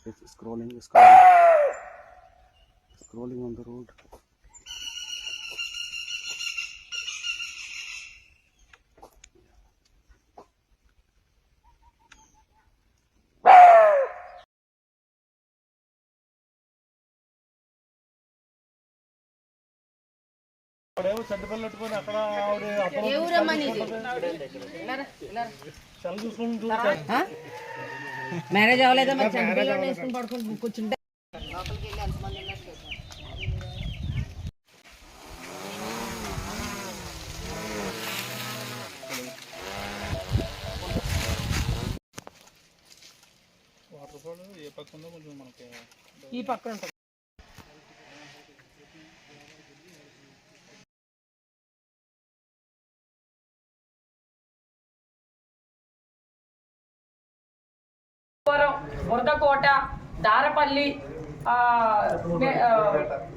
It's scrolling on the road. Marriage అవ్వలేదా మరి చంటిపిల్లని వేసుకుని పడుకుని కూర్చుంటే లోపలికి వెళ్ళి ఎంతమంది ఏ పక్క ఉందో కొంచెం మనకి ఈ పక్కన ఉంటుంది. బురదకోట, దారపల్లి,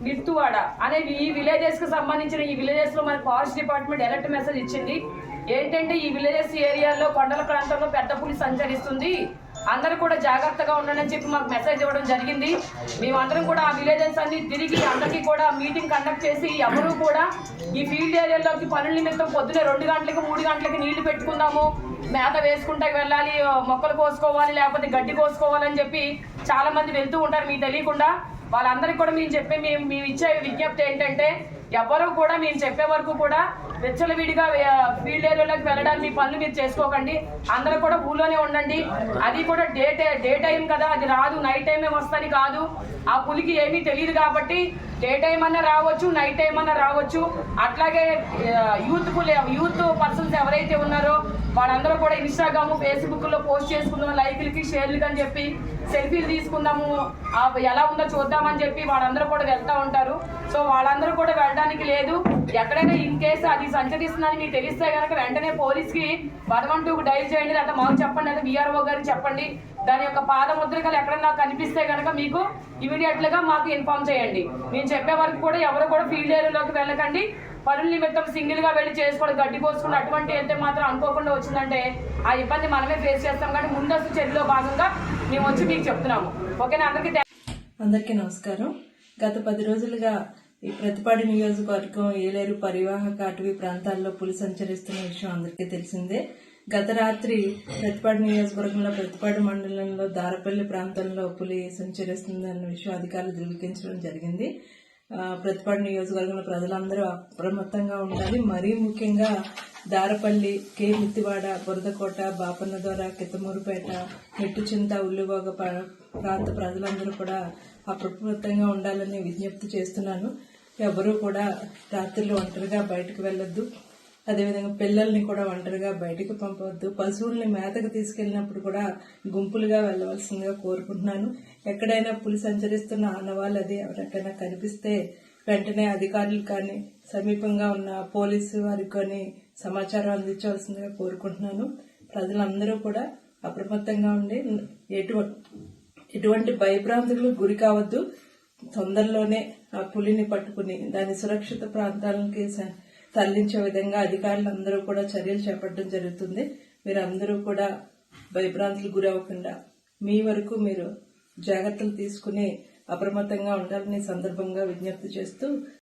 మిర్తువాడ అనేవి ఈ విలేజెస్ కు సంబంధించిన ఈ విలేజెస్ లో మన ఫారెస్ట్ డిపార్ట్మెంట్ అలర్ట్ మెసేజ్ ఇచ్చింది. ఏంటంటే ఈ విలేజెస్ ఏరియాలో కొండల ప్రాంతంలో పెద్ద పులి సంచరిస్తుంది, అందరూ కూడా జాగ్రత్తగా ఉండండి అని చెప్పి మాకు మెసేజ్ ఇవ్వడం జరిగింది. మేమందరం కూడా ఆ విలేజెస్ అన్ని తిరిగి అందరికీ కూడా మీటింగ్ కండక్ట్ చేసి ఎవరూ కూడా ఈ ఫీల్డ్ ఏరియాలోకి పనుల నిమిత్తం పొద్దున 2 గంటలకి 3 గంటలకి నీళ్లు పెట్టుకుందాము, మేత వేసుకుంటా వెళ్ళాలి, మొక్కలు కోసుకోవాలి, లేకపోతే గడ్డి కోసుకోవాలని చెప్పి చాలా మంది వెళ్తూ ఉంటారు మీకు తెలియకుండా. వాళ్ళందరికీ కూడా మేము ఇచ్చే విజ్ఞప్తి ఏంటంటే ఎవరు కూడా మేము చెప్పే వరకు కూడా విచ్చలవిడిగా ఫీల్డ్ ఏరియాలోకి వెళ్ళడానికి మీ పనులు మీరు చేసుకోకండి. అందరూ కూడా ఊళ్ళోనే ఉండండి. అది కూడా డే టైం కదా, అది రాదు, నైట్ టైమే వస్తుంది కాదు. ఆ పులికి ఏమీ తెలియదు కాబట్టి డే టైం అన్నా రావచ్చు, నైట్ టైం అన్నా రావచ్చు. అట్లాగే యూత్ పర్సన్స్ ఎవరైతే ఉన్నారో వాళ్ళందరూ కూడా ఇన్స్టాగ్రామ్, ఫేస్బుక్ లో పోస్ట్ చేసుకుందాం, లైక్లకి షేర్లకి అని చెప్పి సెల్ఫీలు తీసుకుందాము, ఎలా ఉందో చూద్దామని చెప్పి వాళ్ళందరూ కూడా వెళ్తూ ఉంటారు. సో వాళ్ళందరూ కూడా వెళ్ళడానికి లేదు. ఎక్కడైనా ఇన్ కేసు అది సంచరిస్తుందని మీకు తెలిస్తే కనుక వెంటనే పోలీస్కి 112కు డైల్ చేయండి, లేదా మాకు చెప్పండి, లేదా విఆర్ఓ గారికి చెప్పండి. దాని యొక్క పాదముద్రికలు ఎక్కడన్నా కనిపిస్తే కనుక మీకు ఇమీడియట్లుగా మాకు ఇన్ఫార్మ్ చేయండి. మేము చెప్పే వరకు కూడా ఎవరు కూడా ఫీల్డ్ ఏరియాలోకి వెళ్ళకండి. పనుల నిమిత్తం సింగిల్ గా వెళ్ళి చేసుకోవడం, గడ్డి కోసుకుని అటువంటి అయితే మాత్రం అనుకోకుండా వచ్చిందంటే ఆ ఇబ్బంది మనమే ఫేస్ చేస్తాం. కానీ ముందస్తు చర్యలో భాగంగా మేము వచ్చి మీకు చెప్తున్నాము. ఓకేనా? అందరికీ నమస్కారం. గత 10 రోజులుగా ఈ ప్రతిపాడు నియోజకవర్గం ఏలేరు పరివాహక అటవీ ప్రాంతాల్లో పులి సంచరిస్తున్న విషయం అందరికీ తెలిసిందే. గత రాత్రి ప్రతిపాడు నియోజకవర్గంలో ప్రతిపాడు మండలంలో దారపల్లి ప్రాంతంలో పులి సంచరిస్తుందన్న విషయం అధికారులు ధృవీకరించడం జరిగింది. ప్రతిపాడు నియోజకవర్గంలో ప్రజలందరూ అప్రమత్తంగా ఉండాలి. మరీ ముఖ్యంగా దారపల్లి, కే మిత్తివాడ, బురదకోట, బాపన్నదొర, కిత్తమూరుపేట, మెట్టుచింత, ఉల్లిగోగ ప్రాంత ప్రజలందరూ కూడా అప్రమత్తంగా ఉండాలని విజ్ఞప్తి చేస్తున్నాను. ఎవరూ కూడా రాత్రిలో ఒంటరిగా బయటకు వెళ్లొద్దు. అదేవిధంగా పిల్లల్ని కూడా ఒంటరిగా బయటకు పంపవద్దు. పశువుల్ని మేతకు తీసుకెళ్లినప్పుడు కూడా గుంపులుగా వెళ్లవలసిందిగా కోరుకుంటున్నాను. ఎక్కడైనా పులి సంచరిస్తున్న ఆనవాళ్ళు అది ఎవరికైనా కనిపిస్తే వెంటనే అధికారులు కానీ సమీపంగా ఉన్న పోలీసు వారికి కానీ సమాచారం అందించవలసిందిగా కోరుకుంటున్నాను. ప్రజలందరూ కూడా అప్రమత్తంగా ఉండి ఎటువంటి భయభ్రాంతులకు గురి కావద్దు. తొందరలోనే ఆ పులిని పట్టుకుని దాని సురక్షిత ప్రాంతాలకి తరలించే విధంగా అధికారులందరూ కూడా చర్యలు చేపట్టడం జరుగుతుంది. మీరందరూ కూడా భయభ్రాంతులకు గురి అవ్వకుండా మీ వరకు మీరు జాగ్రత్తలు తీసుకుని అప్రమత్తంగా ఉండాలని సందర్భంగా విజ్ఞప్తి చేస్తూ